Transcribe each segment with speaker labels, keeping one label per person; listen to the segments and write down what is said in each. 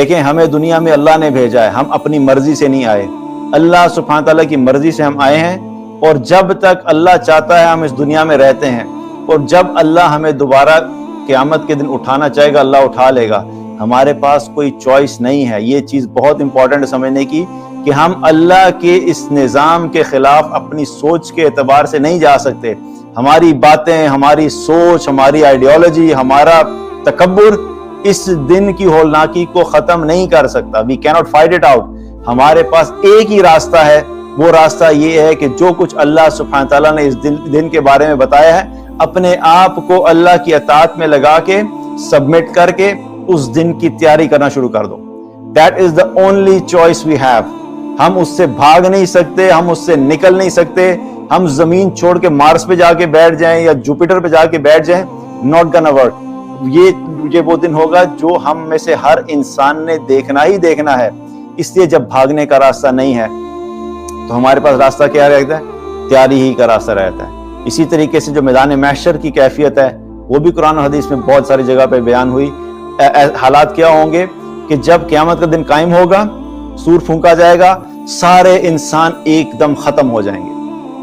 Speaker 1: دیکھیں ہمیں دنیا میں اللہ نے بھیجا ہے, ہم اپنی مرضی سے نہیں آئے, اللہ سبحانہ تعالیٰ کی مرضی سے ہم آئے ہیں, اور جب تک اللہ چاہتا ہے ہم اس دنیا میں رہتے ہیں, اور جب اللہ ہمیں دوبارہ قیامت کے دن اٹھانا چاہے گا اللہ اٹھا لے گا. ہمارے پاس کوئی چوائس نہیں ہے. یہ چیز بہت امپورٹنٹ سمجھنے کی کہ ہم اللہ کے اس نظام کے خلاف اپنی سوچ کے اعتبار سے نہیں جا سکتے. ہماری باتیں, ہماری سوچ, ہماری آئیڈیالوجی, ہمارا تکبر اس دن کی ہولناکی کو ختم نہیں کر سکتا. We cannot fight it out. ہمارے پاس ایک ہی راستہ ہے, وہ راستہ یہ ہے کہ جو کچھ اللہ سبحانہ تعالیٰ نے اس دن کے بارے میں بتایا ہے, اپنے آپ کو اللہ کی اطاعت میں لگا کے, سبمٹ کر کے اس دن کی تیاری کرنا شروع کر دو. That is the only choice we have. ہم اس سے بھاگ نہیں سکتے, ہم اس سے نکل نہیں سکتے. ہم زمین چھوڑ کے مارس پہ جا کے بیٹھ جائیں یا جوپیٹر پہ جا کے بیٹھ جائیں, not gonna work. یہ وہ دن ہوگا جو ہم میں سے ہر انسان نے دیکھنا ہی دیکھنا ہے. اس لیے جب بھاگنے کا راستہ نہیں ہے تو ہمارے پاس راستہ کیا رہتا ہے؟ تیاری ہی کا راستہ رہتا ہے. اسی طریقے سے جو میدان محشر کی کیفیت ہے وہ بھی قرآن و حدیث میں بہت ساری جگہ پہ بیان ہوئی. حالات کیا ہوں گے کہ جب قیامت کا دن قائم ہوگا, سور پھونکا جائے گا, سارے انسان ایک دم ختم ہو جائیں گے,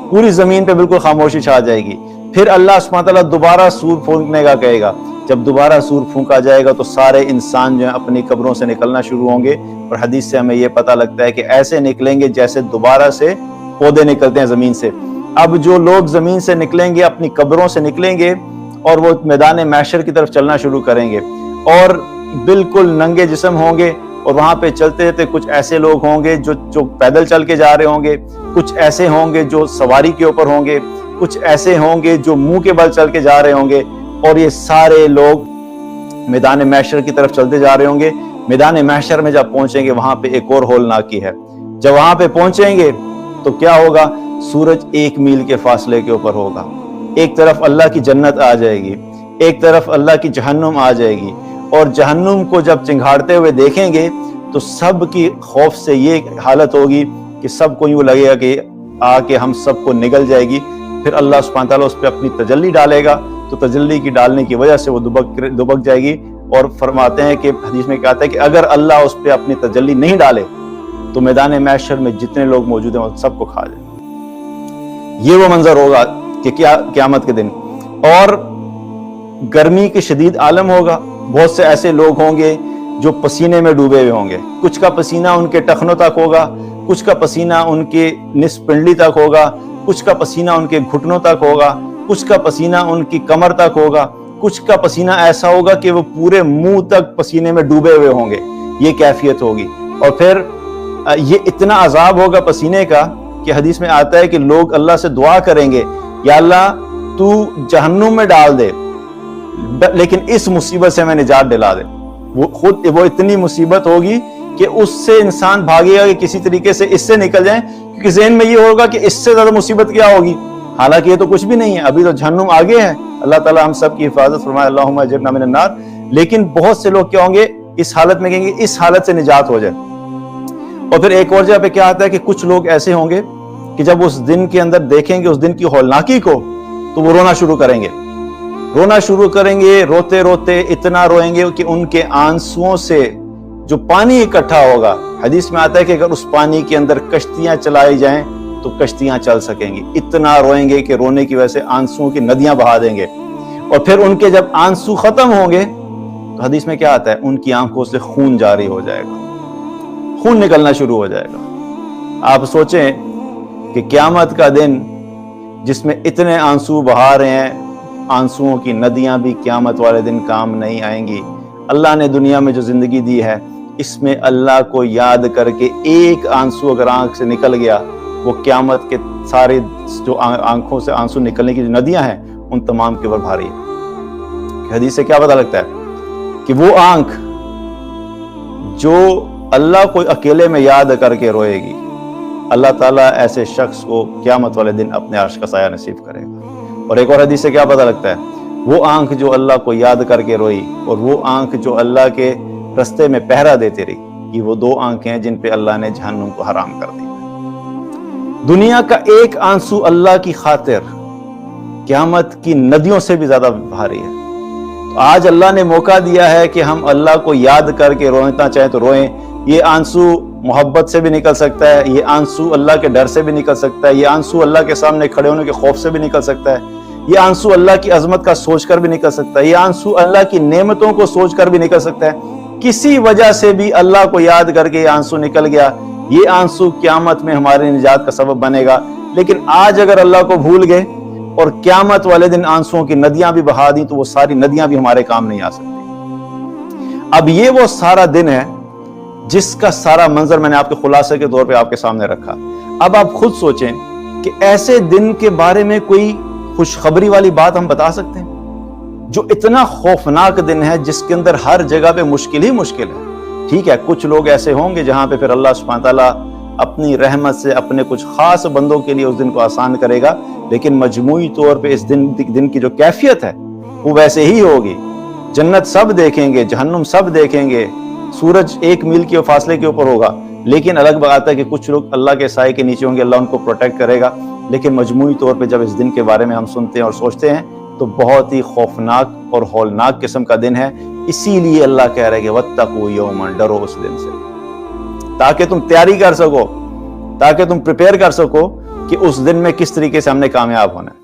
Speaker 1: پوری زمین پہ بالکل خاموشی چھا جائے گی. پھر اللہ سبحانہ تعالیٰ دوبارہ سور پھونکنے کا کہے گا. جب دوبارہ سور پھونکا جائے گا تو سارے انسان جو ہیں اپنی قبروں سے نکلنا شروع ہوں گے, اور حدیث سے ہمیں یہ پتہ لگتا ہے کہ ایسے نکلیں گے جیسے دوبارہ سے پودے نکلتے ہیں زمین سے. اب جو لوگ زمین سے نکلیں گے, اپنی قبروں سے نکلیں گے اور وہ میدان محشر کی طرف چلنا شروع کریں گے, اور بالکل ننگے جسم ہوں گے, اور وہاں پہ چلتے رہتے کچھ ایسے لوگ ہوں گے جو پیدل چل کے جا رہے ہوں گے, کچھ ایسے ہوں گے جو سواری کے اوپر ہوں گے, کچھ ایسے ہوں گے جو منہ کے بل چل کے جا رہے ہوں گے, اور یہ سارے لوگ میدان محشر کی طرف چلتے جا رہے ہوں گے. میدان محشر میں جب پہنچیں گے وہاں پہ ایک اور ہولناکی ہے. جب وہاں پہ پہنچیں گے تو کیا ہوگا؟ سورج 1 میل کے فاصلے کے اوپر ہوگا. ایک طرف اللہ کی جنت آ جائے گی, ایک طرف اللہ کی جہنم آ جائے گی, اور جہنم کو جب چنگھاڑتے ہوئے دیکھیں گے تو سب کی خوف سے یہ حالت ہوگی کہ سب کو یوں لگے گا کہ آ کے ہم سب کو نگل جائے گی. پھر اللہ سبحانہ تعالیٰ اس پہ اپنی تجلی ڈالے گا, تو تجلی کی ڈالنے کی وجہ سے وہ دبک جائے گی. اور فرماتے ہیں کہ حدیث میں کہتا ہے کہ اگر اللہ اس پہ اپنی تجلی نہیں ڈالے تو میدان محشر میں جتنے لوگ موجود ہیں وہ سب کو کھا جائے. یہ وہ منظر ہوگا کہ قیامت کے دن. اور گرمی کے شدید عالم ہوگا. بہت سے ایسے لوگ ہوں گے جو پسینے میں ڈوبے ہوئے ہوں گے. کچھ کا پسینہ ان کے ٹخنوں تک ہوگا, کچھ کا پسینہ ان کے نصف پنڈلی تک ہوگا, کچھ کا پسینہ ان کے گھٹنوں تک ہوگا, کچھ کا پسینہ ان کی کمر تک ہوگا, کچھ کا پسینہ ایسا ہوگا کہ وہ پورے منہ تک پسینے میں ڈوبے ہوئے ہوں گے. یہ کیفیت ہوگی. اور پھر یہ اتنا عذاب ہوگا پسینے کا کہ حدیث میں آتا ہے کہ لوگ اللہ سے دعا کریں گے, یا اللہ تو جہنم میں ڈال دے لیکن اس مصیبت سے ہمیں نجات دلا دے. وہ اتنی مصیبت ہوگی کہ اس سے انسان بھاگے گا کہ کسی طریقے سے اس سے نکل جائیں, کیونکہ ذہن میں یہ ہوگا کہ اس سے زیادہ مصیبت کیا ہوگی. حالانکہ یہ تو کچھ بھی نہیں ہے, ابھی تو جہنم آگے ہے. اللہ تعالیٰ ہم سب کی حفاظت فرمائے, اللہم اجرنا من النار. لیکن بہت سے لوگ کیا ہوں گے اس حالت میں کہیں گے اس حالت سے نجات ہو جائے. اور پھر ایک اور جگہ پہ کیا آتا ہے کہ کچھ لوگ ایسے ہوں گے کہ جب اس دن کے اندر دیکھیں گے اس دن کی ہولناکی کو تو وہ رونا شروع کریں گے. رونا شروع کریں گے, روتے روتے اتنا روئیں گے کہ ان کے آنسوؤں سے جو پانی اکٹھا ہوگا, حدیث میں آتا ہے کہ اگر اس پانی کے اندر کشتیاں چلائی جائیں تو کشتیاں چل سکیں گی. اتنا روئیں گے کہ رونے کی وجہ سے آنسوؤں کی ندیاں بہا دیں گے. اور پھر ان کے جب آنسو ختم ہوں گے تو حدیث میں کیا آتا ہے, ان کی آنکھوں سے خون جاری ہو جائے گا, خون نکلنا شروع ہو جائے گا. آپ سوچیں کہ قیامت کا دن جس میں اتنے آنسو بہا رہے ہیں, آنسوؤں کی ندیاں بھی قیامت والے دن کام نہیں آئیں گی. اللہ نے دنیا میں جو زندگی دی ہے اس میں اللہ کو یاد کر کے ایک آنسو اگر آنکھ سے نکل گیا, وہ قیامت کے سارے جو آنکھوں سے آنسو نکلنے کی جو ندیاں ہیں ان تمام کے اوپر بھاری ہے. حدیث سے کیا پتہ لگتا ہے کہ وہ آنکھ جو اللہ کو اکیلے میں یاد کر کے روئے گی, اللہ تعالیٰ ایسے شخص کو قیامت والے دن اپنے عرش کا سایہ نصیب کرے گا. اور ایک اور حدیث سے کیا پتہ لگتا ہے, وہ آنکھ جو اللہ کو یاد کر کے روئی اور وہ آنکھ جو اللہ کے رستے میں پہرا دیتے رہی, یہ وہ 2 آنکھیں ہیں جن پہ اللہ نے جہنم کو حرام کر دیا. دنیا کا ایک آنسو اللہ کی خاطر قیامت کی ندیوں سے بھی زیادہ بھاری ہے. تو آج اللہ نے موقع دیا ہے کہ ہم اللہ کو یاد کر کے رونا چاہیں تو روئیں. یہ آنسو محبت سے بھی نکل سکتا ہے, یہ آنسو اللہ کے ڈر سے بھی نکل سکتا ہے, یہ آنسو اللہ کے سامنے کھڑے ہونے کے خوف سے بھی نکل سکتا ہے, یہ آنسو اللہ کی عظمت کا سوچ کر بھی نکل سکتا ہے, یہ آنسو اللہ کی نعمتوں کو سوچ کر بھی نکل سکتا ہے. کسی وجہ سے بھی اللہ کو یاد کر کے یہ آنسو نکل گیا, یہ آنسو قیامت میں ہماری نجات کا سبب بنے گا. لیکن آج اگر اللہ کو بھول گئے اور قیامت والے دن آنسوؤں کی ندیاں بھی بہا دیں تو وہ ساری ندیاں بھی ہمارے کام نہیں آ سکتی. اب یہ وہ سارا دن ہے جس کا سارا منظر میں نے آپ کے خلاصے کے طور پہ آپ کے سامنے رکھا. اب آپ خود سوچیں کہ ایسے دن کے بارے میں کوئی خوشخبری والی بات ہم بتا سکتے ہیں جو اتنا خوفناک دن ہے, جس کے اندر ہر جگہ پہ مشکل ہی مشکل ہے. ٹھیک ہے, کچھ لوگ ایسے ہوں گے جہاں پہ پھر اللہ سبحانہ تعالیٰ اپنی رحمت سے اپنے کچھ خاص بندوں کے لیے اس دن کو آسان کرے گا, لیکن مجموعی طور پہ اس دن کی جو کیفیت ہے وہ ویسے ہی ہوگی. جنت سب دیکھیں گے, جہنم سب دیکھیں گے, سورج 1 میل کے فاصلے کے اوپر ہوگا, لیکن الگ بات ہے کہ کچھ لوگ اللہ کے سائے کے نیچے ہوں گے, اللہ ان کو پروٹیکٹ کرے گا. لیکن مجموعی طور پہ جب اس دن کے بارے میں ہم سنتے ہیں اور سوچتے ہیں تو بہت ہی خوفناک اور ہولناک قسم کا دن ہے. اسی لیے اللہ کہہ رہے کہ وَاتَّقُوا يَوْمًا, ڈرو اس دن سے, تاکہ تم تیاری کر سکو, تاکہ تم پریپیئر کر سکو کہ اس دن میں کس طریقے سے ہم نے کامیاب ہونا ہے.